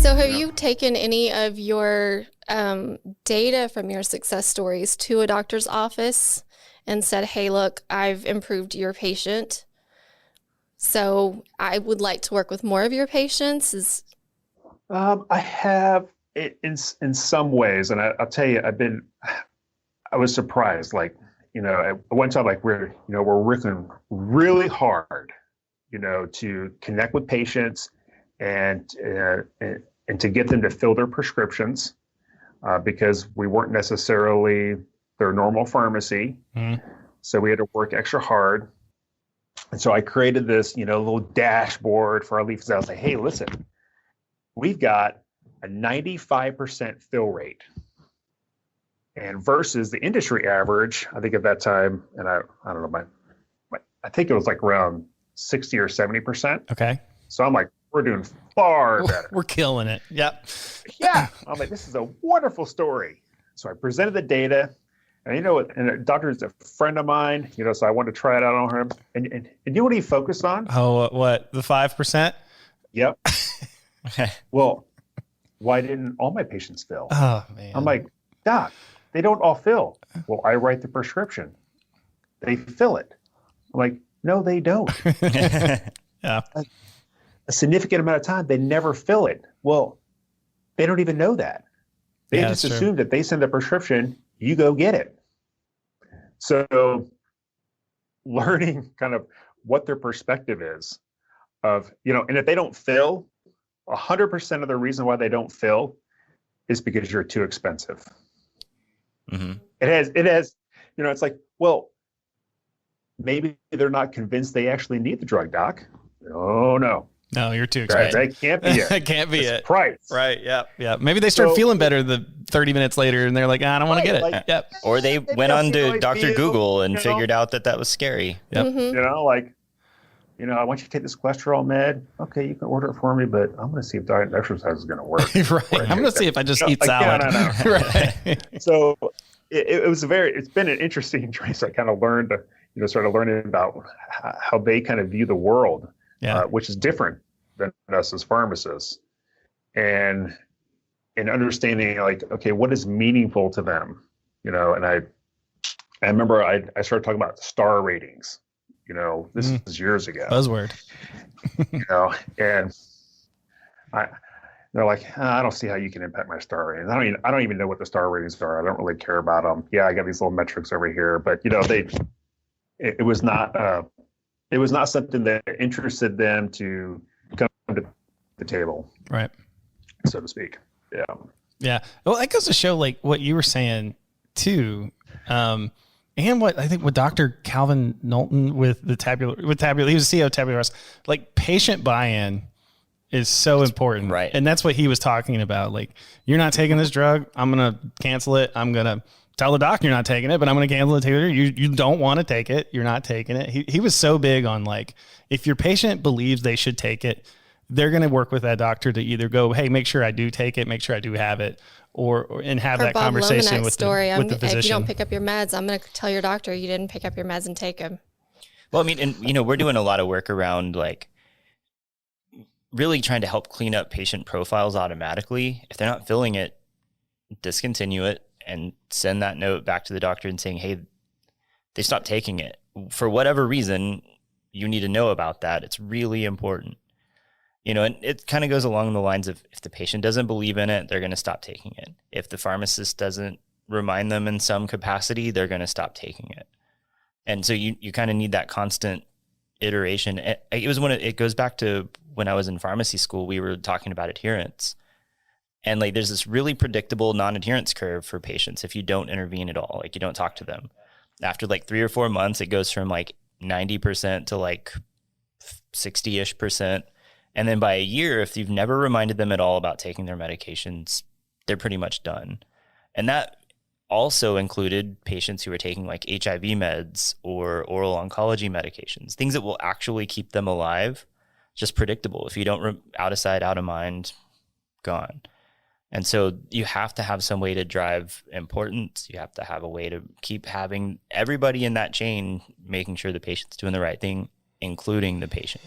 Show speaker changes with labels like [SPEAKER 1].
[SPEAKER 1] So have you taken any of your data from your success stories to a doctor's office and said, hey, look, I've improved your patient, so I would like to work with more of your patients?
[SPEAKER 2] I have in some ways, and I'll tell you, I was surprised. Like, at one time, like we're working really hard, to connect with patients and and to get them to fill their prescriptions because we weren't necessarily their normal pharmacy.
[SPEAKER 3] Mm.
[SPEAKER 2] So we had to work extra hard. And so I created this, little dashboard for our leaflets. I was like, hey, listen, we've got a 95% fill rate. And versus the industry average, I think at that time, and I don't know, I think it was like around 60 or 70%.
[SPEAKER 3] Okay.
[SPEAKER 2] So I'm like, we're doing far better.
[SPEAKER 3] We're killing it. Yep.
[SPEAKER 2] Yeah. I'm like, this is a wonderful story. So I presented the data. And and a doctor is a friend of mine, so I wanted to try it out on him. And you know what he focused on?
[SPEAKER 3] Oh, what? The 5%?
[SPEAKER 2] Yep. Well, why didn't all my patients fill?
[SPEAKER 3] Oh, man.
[SPEAKER 2] I'm like, Doc, they don't all fill. Well, I write the prescription. They fill it. I'm like, no, they don't.
[SPEAKER 3] Yeah.
[SPEAKER 2] A significant amount of time, they never fill it. Well, they don't even know that. They just assume that they send the prescription, you go get it. So learning kind of what their perspective is of, and if they don't fill, 100% of the reason why they don't fill is because you're too expensive.
[SPEAKER 3] Mm-hmm.
[SPEAKER 2] It has, it's like, well, maybe they're not convinced they actually need the drug, doc. Oh, no.
[SPEAKER 3] No, you're too expensive.
[SPEAKER 2] That can't be it.
[SPEAKER 3] That can't be it.
[SPEAKER 2] Price.
[SPEAKER 3] Right. Yeah. Yeah. Maybe they start feeling better the 30 minutes later and they're like, I don't want to get it.
[SPEAKER 4] Like,
[SPEAKER 3] yep.
[SPEAKER 4] Or they went on to Dr. Google and figured out that was scary.
[SPEAKER 3] Yep.
[SPEAKER 1] Mm-hmm.
[SPEAKER 2] I want you to take this cholesterol med. Okay, you can order it for me, but I'm going to see if diet and exercise is going to work.
[SPEAKER 3] Right. I'm going to see if I just eat salad.
[SPEAKER 2] No.
[SPEAKER 3] Right.
[SPEAKER 2] So it's been an interesting trace. I kind of learned to, started learning about how they kind of view the world, which is different than us as pharmacists, and understanding like, okay, what is meaningful to them, and I remember I started talking about star ratings. This is years ago.
[SPEAKER 3] Buzzword.
[SPEAKER 2] And they're like, I don't see how you can impact my star ratings. I don't even know what the star ratings are. I don't really care about them. Yeah, I got these little metrics over here, but it was not something that interested them to come to the table,
[SPEAKER 3] right?
[SPEAKER 2] So to speak. Yeah.
[SPEAKER 3] Yeah. Well, that goes to show like what you were saying too. And what I think with Dr. Calvin Knowlton with Tabula, he was the CEO of Tabula Rasa. Like patient buy-in is so important.
[SPEAKER 4] Right.
[SPEAKER 3] And that's what he was talking about. Like, you're not taking this drug, I'm going to cancel it. I'm going to tell the doc you're not taking it, but I'm going to cancel it. You don't want to take it. You're not taking it. He was so big on like, if your patient believes they should take it, they're going to work with that doctor to either go, hey, make sure I do take it, make sure I do have it, and have that
[SPEAKER 1] Bob
[SPEAKER 3] conversation with
[SPEAKER 1] story.
[SPEAKER 3] the physician.
[SPEAKER 1] If you don't pick up your meds, I'm going to tell your doctor you didn't pick up your meds and take them.
[SPEAKER 4] Well, I mean, and we're doing a lot of work around like really trying to help clean up patient profiles automatically. If they're not filling it, discontinue it and send that note back to the doctor and saying, hey, they stopped taking it. For whatever reason, you need to know about that. It's really important. And it kind of goes along the lines of if the patient doesn't believe in it, they're going to stop taking it. If the pharmacist doesn't remind them in some capacity, they're going to stop taking it. And so you kind of need that constant iteration. It goes back to when I was in pharmacy school, we were talking about adherence. And like there's this really predictable non-adherence curve for patients if you don't intervene at all, like you don't talk to them. After like 3 or 4 months, it goes from like 90% to like 60-ish%. And then by a year, if you've never reminded them at all about taking their medications, they're pretty much done. And that also included patients who were taking like HIV meds or oral oncology medications, things that will actually keep them alive, just predictable. If you don't, out of sight, out of mind, gone. And so you have to have some way to drive importance. You have to have a way to keep having everybody in that chain making sure the patient's doing the right thing, including the patient.